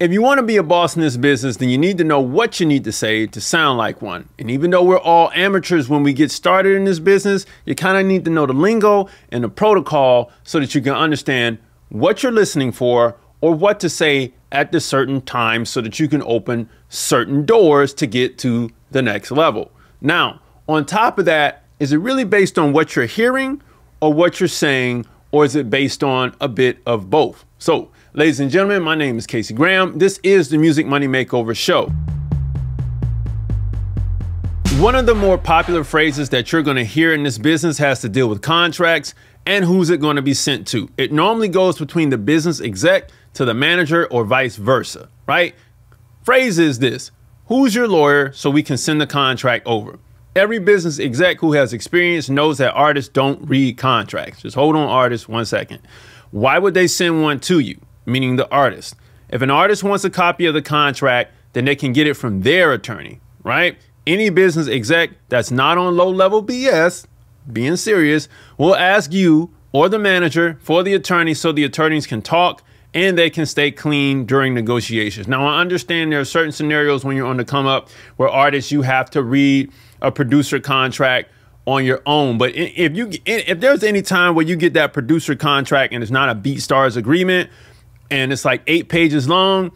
If you want to be a boss in this business, then you need to know what you need to say to sound like one. And even though we're all amateurs when we get started in this business, you kind of need to know the lingo and the protocol so that you can understand what you're listening for or what to say at the certain time so that you can open certain doors to get to the next level. Now, on top of that, is it really based on what you're hearing or what you're saying, or is it based on a bit of both? So, ladies and gentlemen, my name is Casey Graham. This is the Music Money Makeover Show. One of the more popular phrases that you're going to hear in this business has to deal with contracts and who's it going to be sent to. It normally goes between the business exec to the manager or vice versa, right? Phrase is this: who's your lawyer so we can send the contract over? Every business exec who has experience knows that artists don't read contracts. Just hold on, artists, 1 second. Why would they send one to you? Meaning the artist. If an artist wants a copy of the contract, then they can get it from their attorney, right? Any business exec that's not on low-level BS, being serious, will ask you or the manager for the attorney so the attorneys can talk and they can stay clean during negotiations. Now, I understand there are certain scenarios when you're on the come up where artists, you have to read a producer contract on your own. But if there's any time where you get that producer contract and it's not a BeatStars agreement and it's like 8 pages long,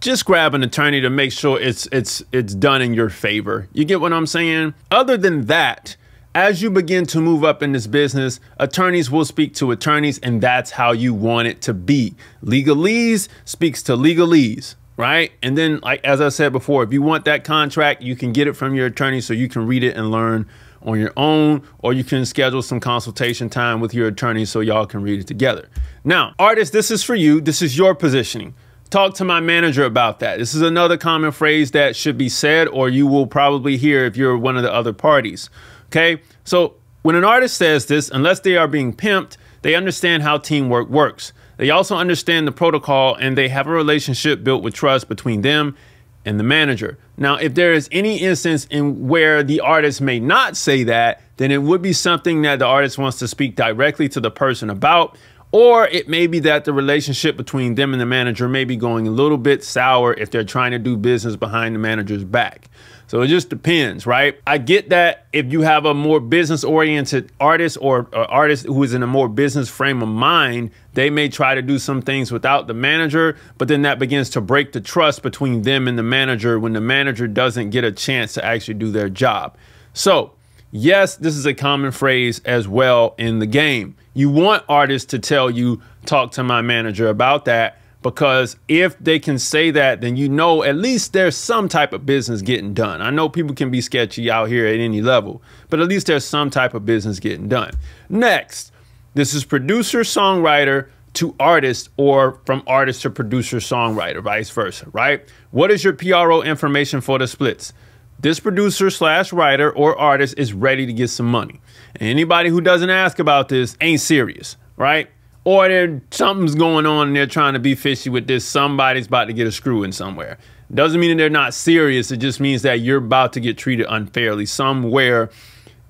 just grab an attorney to make sure it's done in your favor. You get what I'm saying? Other than that, as you begin to move up in this business, attorneys will speak to attorneys, and that's how you want it to be. Legalese speaks to legalese, right? And then, like as I said before, if you want that contract, you can get it from your attorney so you can read it and learn on your own, or you can schedule some consultation time with your attorney so y'all can read it together. Now, artists, this is for you. This is your positioning. Talk to my manager about that. This is another common phrase that should be said, or you will probably hear if you're one of the other parties. Okay, so when an artist says this, unless they are being pimped, they understand how teamwork works. They also understand the protocol, and they have a relationship built with trust between them and the manager. Now, if there is any instance in where the artist may not say that, then it would be something that the artist wants to speak directly to the person about, or it may be that the relationship between them and the manager may be going a little bit sour if they're trying to do business behind the manager's back. So it just depends, right? I get that if you have a more business-oriented artist or an artist who is in a more business frame of mind, they may try to do some things without the manager, but then that begins to break the trust between them and the manager when the manager doesn't get a chance to actually do their job. So yes, this is a common phrase as well in the game. You want artists to tell you, talk to my manager about that, because if they can say that, then you know at least there's some type of business getting done. I know people can be sketchy out here at any level, but at least there's some type of business getting done. Next, this is producer, songwriter to artist, or from artist to producer, songwriter, vice versa, right? What is your PRO information for the splits? This producer / writer or artist is ready to get some money. And anybody who doesn't ask about this ain't serious, right? Or something's going on and they're trying to be fishy with this. Somebody's about to get a screw in somewhere. Doesn't mean that they're not serious. It just means that you're about to get treated unfairly somewhere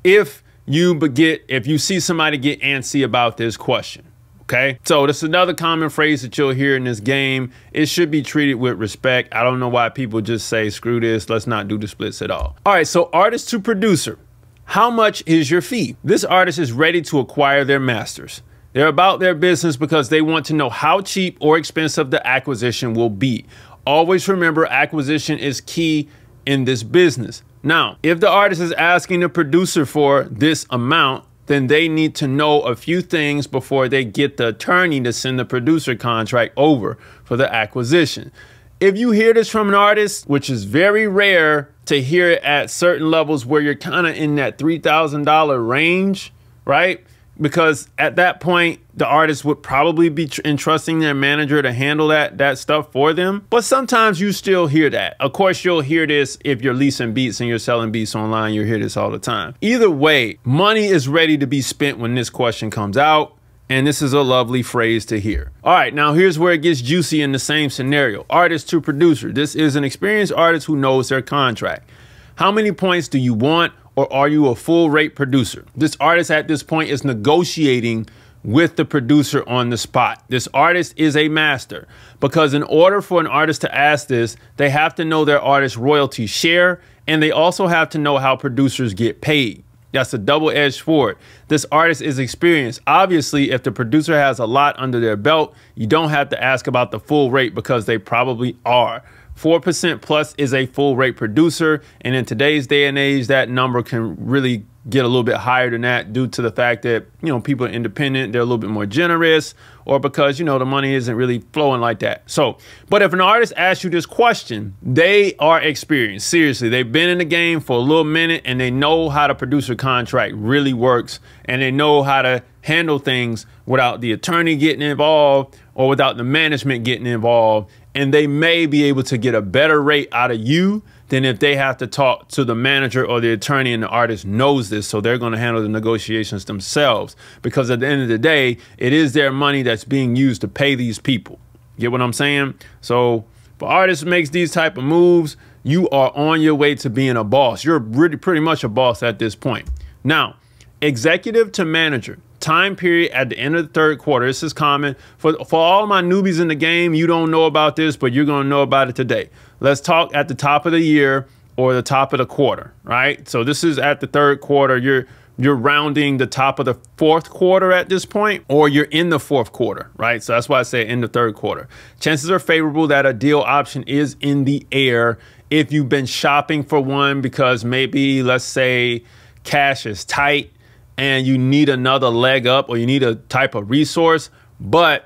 if you see somebody get antsy about this question. Okay, so that's another common phrase that you'll hear in this game. It should be treated with respect. I don't know why people just say, screw this, let's not do the splits at all. All right, so artist to producer. How much is your fee? This artist is ready to acquire their masters. They're about their business because they want to know how cheap or expensive the acquisition will be. Always remember, acquisition is key in this business. Now, if the artist is asking the producer for this amount, then they need to know a few things before they get the attorney to send the producer contract over for the acquisition. If you hear this from an artist, which is very rare to hear it at certain levels where you're kind of in that $3,000 range, right? Because at that point, the artist would probably be entrusting their manager to handle that stuff for them. But sometimes you still hear that. Of course, you'll hear this if you're leasing beats and you're selling beats online. You'll hear this all the time. Either way, money is ready to be spent when this question comes out. And this is a lovely phrase to hear. All right, now here's where it gets juicy in the same scenario. Artist to producer. This is an experienced artist who knows their contract. How many points do you want? Or are you a full rate producer? This artist at this point is negotiating with the producer on the spot. This artist is a master, because in order for an artist to ask this, they have to know their artist's royalty share, and they also have to know how producers get paid. That's a double-edged sword. This artist is experienced. Obviously, if the producer has a lot under their belt, you don't have to ask about the full rate, because they probably are. 4% plus is a full rate producer. And in today's day and age, that number can really get a little bit higher than that, due to the fact that, you know, people are independent, they're a little bit more generous, or because, you know, the money isn't really flowing like that. So, but if an artist asks you this question, they are experienced. Seriously, they've been in the game for a little minute, and they know how the producer contract really works, and they know how to handle things without the attorney getting involved or without the management getting involved. And they may be able to get a better rate out of you than if they have to talk to the manager or the attorney, and the artist knows this, so they're going to handle the negotiations themselves, because at the end of the day, it is their money that's being used to pay these people. Get what I'm saying? So if an artist makes these type of moves, you are on your way to being a boss. You're really pretty much a boss at this point. Now, executive to manager. Time period at the end of the third quarter. This is common for all my newbies in the game. You don't know about this, but you're going to know about it today. Let's talk at the top of the year or the top of the quarter, right? So this is at the third quarter. You're rounding the top of the fourth quarter at this point, or you're in the fourth quarter, right? So that's why I say in the third quarter. Chances are favorable that a deal option is in the air if you've been shopping for one, because maybe, let's say, cash is tight and you need another leg up, or you need a type of resource, but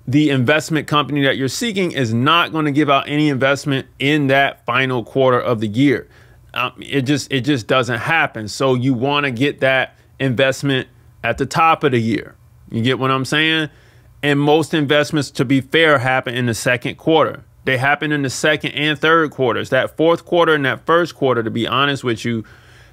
the investment company that you're seeking is not going to give out any investment in that final quarter of the year. It just doesn't happen. So you want to get that investment at the top of the year. You get what I'm saying? And most investments, to be fair, happen in the second quarter. They happen in the second and third quarters. That fourth quarter and that first quarter, to be honest with you,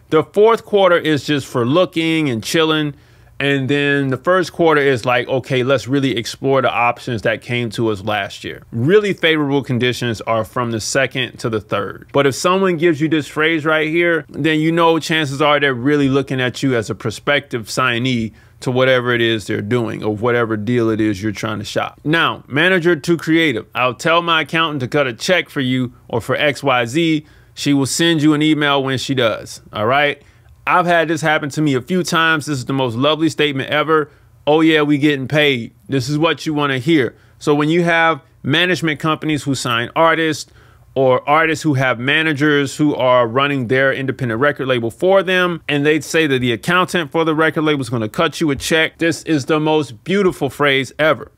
the fourth quarter is just for looking and chilling. And then the first quarter is like, okay, let's really explore the options that came to us last year. Really favorable conditions are from the second to the third. But if someone gives you this phrase right here, then you know chances are they're really looking at you as a prospective signee to whatever it is they're doing, or whatever deal it is you're trying to shop. Now, manager to creative. I'll tell my accountant to cut a check for you or for XYZ. She will send you an email when she does. All right. I've had this happen to me a few times. This is the most lovely statement ever. Oh yeah, we getting paid. This is what you want to hear. So when you have management companies who sign artists, or artists who have managers who are running their independent record label for them, and they'd say that the accountant for the record label is going to cut you a check, this is the most beautiful phrase ever.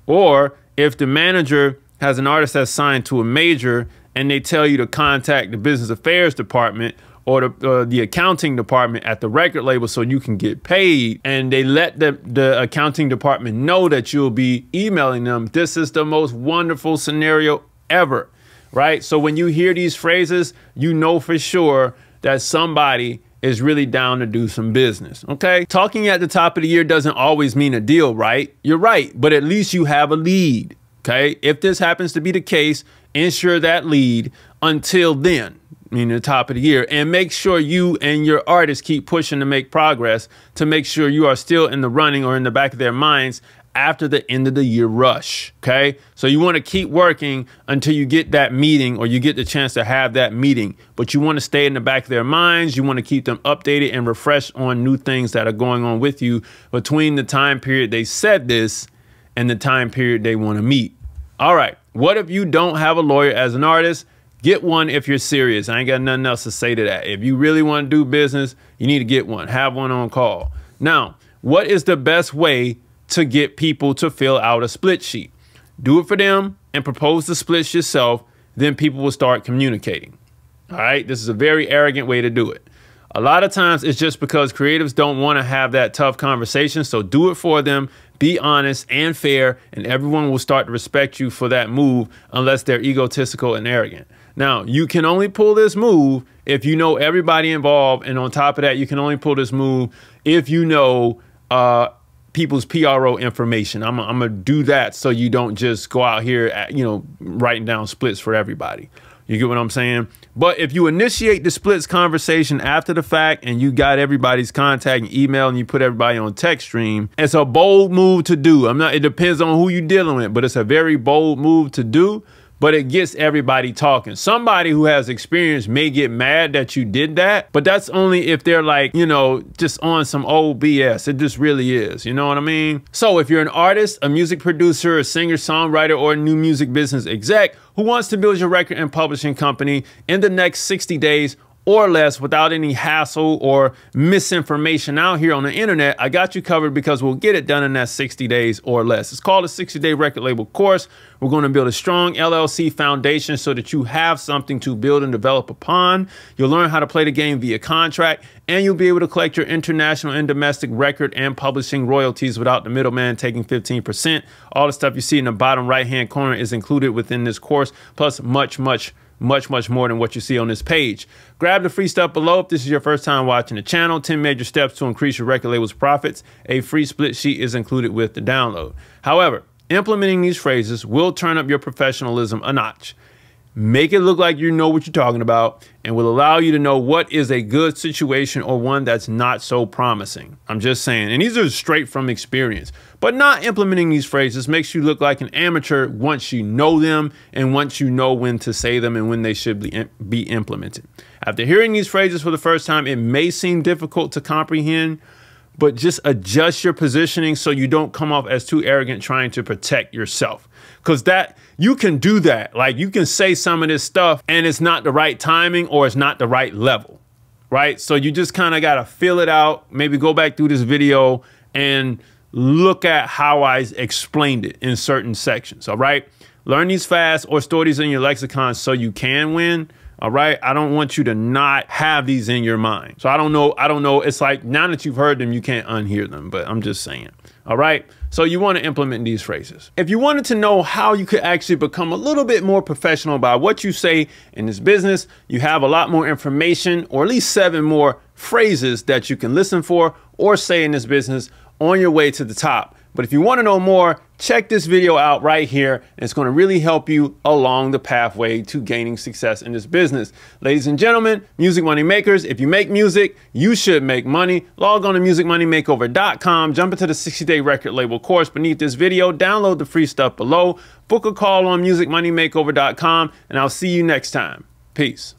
Or if the manager has an artist that's signed to a major, and they tell you to contact the business affairs department or the accounting department at the record label so you can get paid, and they let the accounting department know that you'll be emailing them, this is the most wonderful scenario ever, right? So when you hear these phrases, you know for sure that somebody is really down to do some business, okay? Talking at the top of the year doesn't always mean a deal, right? You're right, but at least you have a lead, okay? If this happens to be the case, ensure that lead until then, meaning the top of the year, and make sure you and your artist keep pushing to make progress, to make sure you are still in the running or in the back of their minds after the end of the year rush, okay? So you want to keep working until you get that meeting, or you get the chance to have that meeting, but you want to stay in the back of their minds. You want to keep them updated and refreshed on new things that are going on with you between the time period they said this and the time period they want to meet. All right, what if you don't have a lawyer as an artist? Get one if you're serious. I ain't got nothing else to say to that. If you really want to do business, you need to get one. Have one on call. Now, what is the best way to get people to fill out a split sheet? Do it for them and propose the splits yourself. Then people will start communicating. All right, this is a very arrogant way to do it. A lot of times it's just because creatives don't want to have that tough conversation. So do it for them. Be honest and fair, and everyone will start to respect you for that move, unless they're egotistical and arrogant. Now, you can only pull this move if you know everybody involved. And on top of that, you can only pull this move if you know people's PRO information. I'm gonna do that so you don't just go out here, you know, writing down splits for everybody. You get what I'm saying? But if you initiate the splits conversation after the fact and you got everybody's contact and email and you put everybody on text stream, it's a bold move to do. It depends on who you're dealing with, but it's a very bold move to do. But it gets everybody talking. Somebody who has experience may get mad that you did that, but that's only if they're like, you know, just on some old BS. It just really is. You know what I mean? So if you're an artist, a music producer, a singer, songwriter, or a new music business exec who wants to build your record and publishing company in the next 60 days or less without any hassle or misinformation out here on the internet, I got you covered because we'll get it done in that 60 days or less. It's called a 60-day record label course. We're going to build a strong LLC foundation so that you have something to build and develop upon. You'll learn how to play the game via contract, and you'll be able to collect your international and domestic record and publishing royalties without the middleman taking 15%. All the stuff you see in the bottom right-hand corner is included within this course, plus much more than what you see on this page. Grab the free stuff below if this is your first time watching the channel. 10 major steps to increase your record label's profits. A free split sheet is included with the download. However, implementing these phrases will turn up your professionalism a notch. Make it look like you know what you're talking about and will allow you to know what is a good situation or one that's not so promising. I'm just saying, and these are straight from experience, but not implementing these phrases makes you look like an amateur once you know them and once you know when to say them and when they should be implemented. After hearing these phrases for the first time, it may seem difficult to comprehend, but just adjust your positioning so you don't come off as too arrogant trying to protect yourself. Because that you can do that. Like, you can say some of this stuff and it's not the right timing or it's not the right level, right? So you just kind of got to feel it out. Maybe go back through this video and look at how I explained it in certain sections, all right? Learn these fast or store these in your lexicon so you can win. All right. I don't want you to not have these in your mind. So I don't know. It's like now that you've heard them, you can't unhear them, but I'm just saying. All right. So you want to implement these phrases. If you wanted to know how you could actually become a little bit more professional about what you say in this business, you have a lot more information, or at least 7 more phrases that you can listen for or say in this business on your way to the top. But if you want to know more, check this video out right here. And it's going to really help you along the pathway to gaining success in this business. Ladies and gentlemen, music money makers, if you make music, you should make money. Log on to musicmoneymakeover.com, jump into the 60-day record label course beneath this video, download the free stuff below, book a call on musicmoneymakeover.com, and I'll see you next time. Peace.